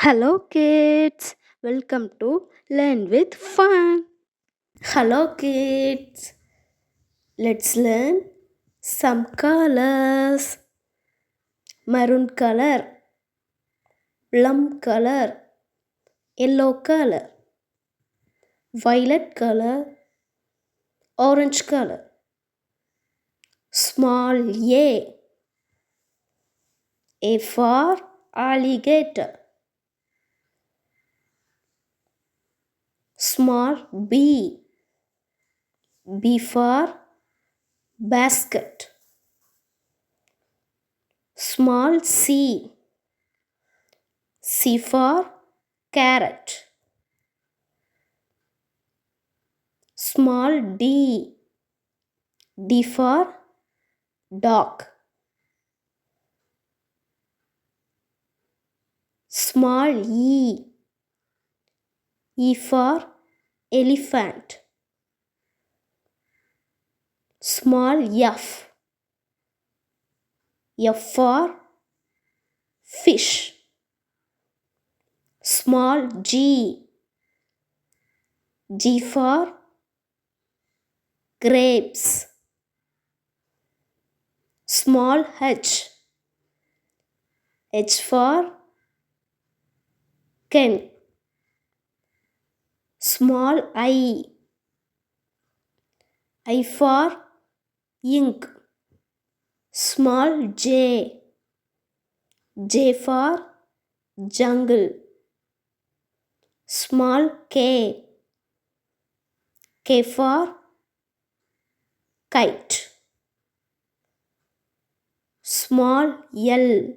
Hello, kids. Welcome to Learn with Fun. Hello, kids. Let's learn some colors: maroon color, plum color, yellow color, violet color, orange color. Small A for alligator. Small B for basket. Small C for carrot. Small D for dog. Small E for elephant. Small F for fish. Small G for grapes. Small H for hen. Small I for ink. Small J for jungle. Small K for kite. Small L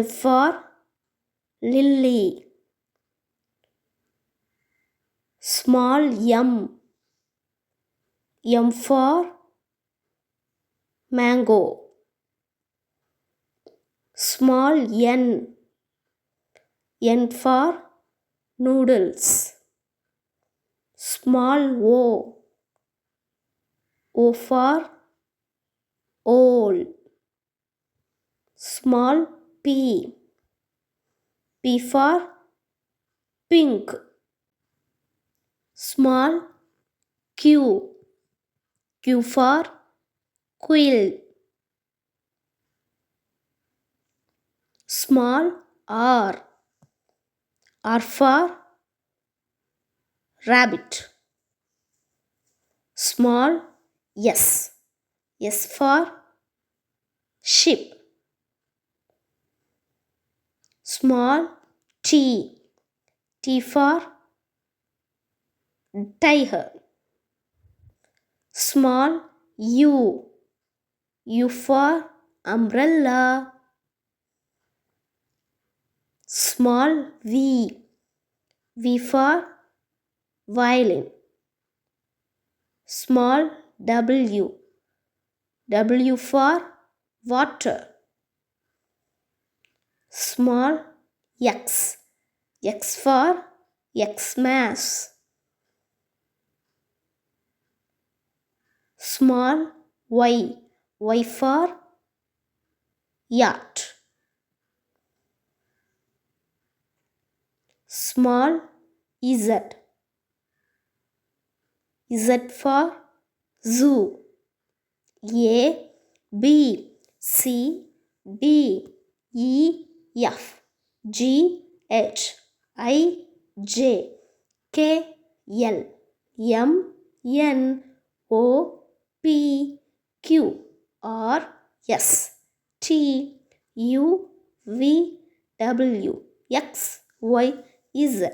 for lily. Small M for mango. Small N for noodles. Small O for owl. Small P for pink. Small Q for quill. Small R for rabbit. Small S for sheep. Small T for tiger. Small U for umbrella. Small V for violin. Small W for water. Small X for Xmas. Small Y for yacht. Small Z for zoo. A B C D E F G H I J K L M N O P Q R S T U V W X Y Z.